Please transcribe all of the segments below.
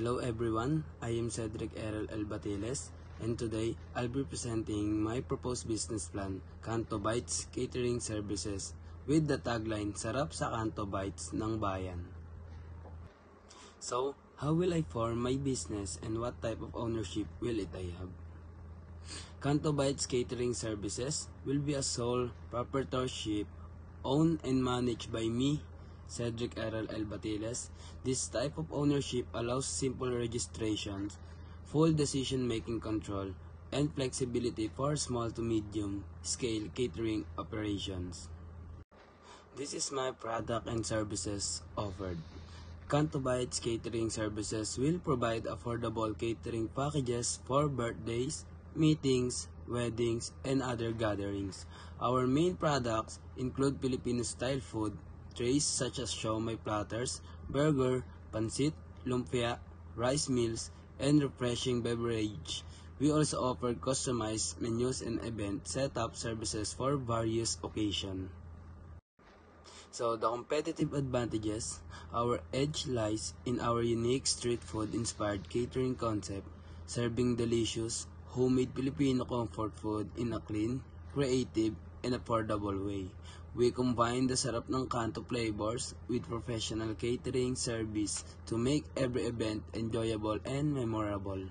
Hello everyone, I am Cedric Errol L. Batiles, and today I'll be presenting my proposed business plan, Kanto Bites Catering Services, with the tagline, Sarap sa Kanto Bites ng Bayan. So, how will I form my business and what type of ownership will it I have? Kanto Bites Catering Services will be a sole proprietorship owned and managed by me, Cedric Errol L. Batiles. This type of ownership allows simple registrations, full decision-making control, and flexibility for small to medium scale catering operations. This is my product and services offered. Kanto Bites Catering Services will provide affordable catering packages for birthdays, meetings, weddings, and other gatherings. Our main products include Filipino-style food, trays such as siomai platters, burger, pancit, lumpia, rice meals, and refreshing beverage. We also offer customized menus and event setup services for various occasions. So the competitive advantages, our edge lies in our unique street food inspired catering concept, serving delicious, homemade Filipino comfort food in a clean, creative, and affordable way. We combine the sarap ng Kanto flavors with professional catering service to make every event enjoyable and memorable.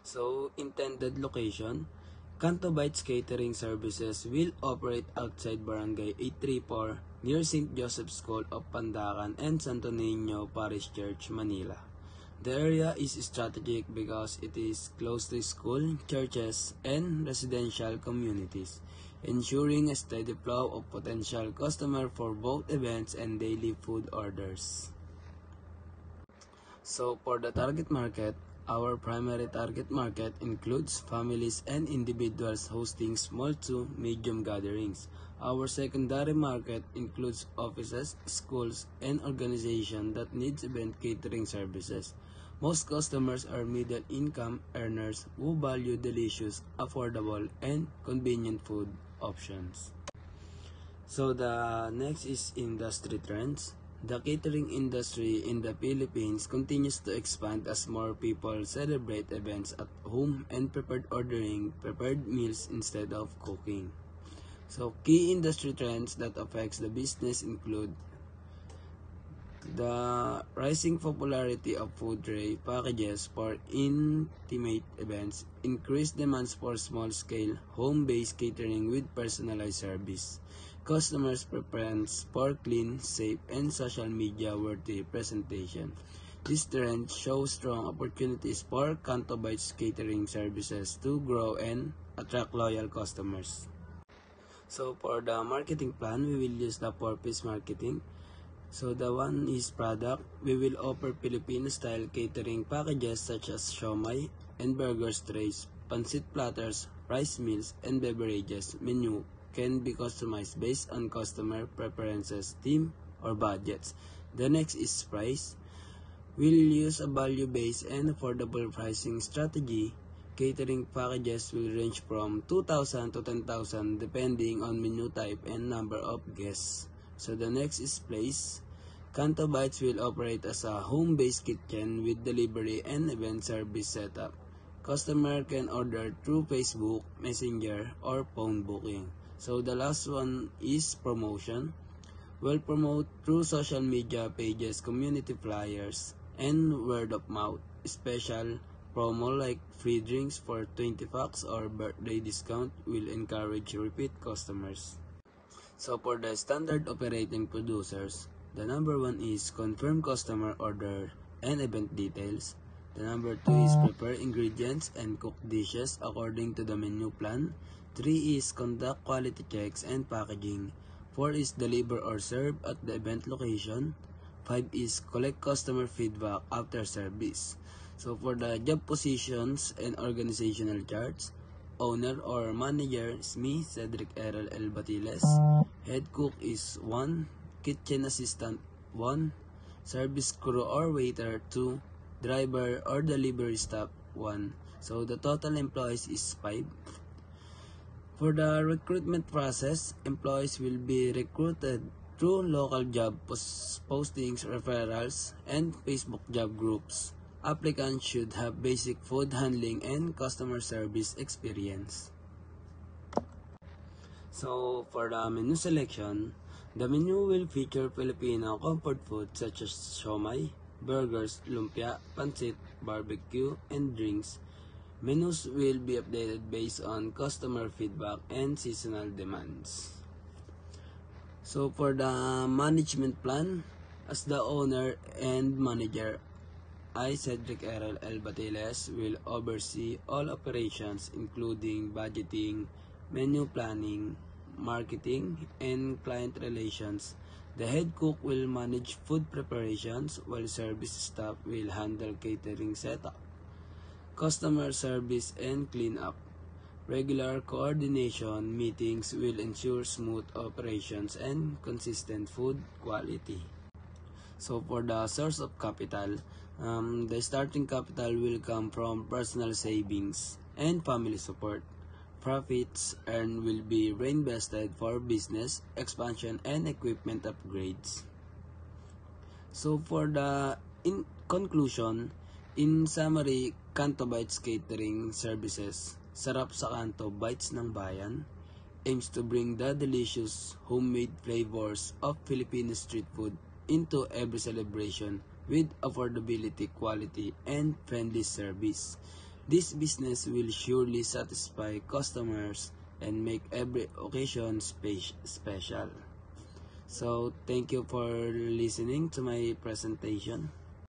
So, intended location, Kanto Bites Catering Services will operate outside Barangay 834 near St. Joseph's School of Pandacan and Santo Niño Parish Church, Manila. The area is strategic because it is close to school, churches, and residential communities, ensuring a steady flow of potential customers for both events and daily food orders. So for the target market, our primary target market includes families and individuals hosting small to medium gatherings. Our secondary market includes offices, schools, and organizations that needs event catering services. Most customers are middle-income earners who value delicious, affordable, and convenient food options. So the next is industry trends. The catering industry in the Philippines continues to expand as more people celebrate events at home and ordering prepared meals instead of cooking. So key industry trends that affects the business include the rising popularity of food tray packages for intimate events, increased demands for small-scale, home-based catering with personalized service, customers' preference for clean, safe, and social media-worthy presentation. This trend shows strong opportunities for Kanto Bites Catering Services to grow and attract loyal customers. So for the marketing plan, we will use the 4-piece marketing. So the one is product. We will offer Filipino-style catering packages such as siomai and burger trays, pancit platters, rice meals, and beverages. Menu can be customized based on customer preferences, theme, or budgets. The next is price. We'll use a value-based and affordable pricing strategy. Catering packages will range from 2,000 to 10,000 depending on menu type and number of guests. So the next is place. Kanto Bites will operate as a home-based kitchen with delivery and event service setup. Customer can order through Facebook, Messenger, or phone booking. So the last one is promotion. We'll promote through social media pages, community flyers, and word of mouth. Special promo like free drinks for 20 packs or birthday discount will encourage repeat customers. So for the standard operating producers, the number 1 is confirm customer order and event details. The number 2 is prepare ingredients and cook dishes according to the menu plan. 3 is conduct quality checks and packaging. 4 is deliver or serve at the event location. 5 is collect customer feedback after service. So for the job positions and organizational charts, owner or manager is me, Cedric Errol L. Batiles. Head cook is 1. Kitchen assistant 1. Service crew or waiter 2. Driver or delivery staff 1. So the total employees is 5. For the recruitment process, employees will be recruited Through local job postings, referrals, and Facebook job groups, applicants should have basic food handling and customer service experience. So, for the menu selection, the menu will feature Filipino comfort food such as siomai, burgers, lumpia, pancit, barbecue, and drinks. Menus will be updated based on customer feedback and seasonal demands. So, for the management plan, as the owner and manager, I, Cedric Errol L. Batiles, will oversee all operations including budgeting, menu planning, marketing, and client relations. The head cook will manage food preparations while service staff will handle catering setup, customer service, and cleanup. Regular coordination meetings will ensure smooth operations and consistent food quality. So for the source of capital, the starting capital will come from personal savings and family support. Profits earned will be reinvested for business expansion and equipment upgrades. So for the conclusion, in summary, Kanto Bites Catering Services, sarap sa Kanto Bites ng Bayan, aims to bring the delicious homemade flavors of Filipino street food into every celebration with affordability, quality, and friendly service. This business will surely satisfy customers and make every occasion special. So, thank you for listening to my presentation.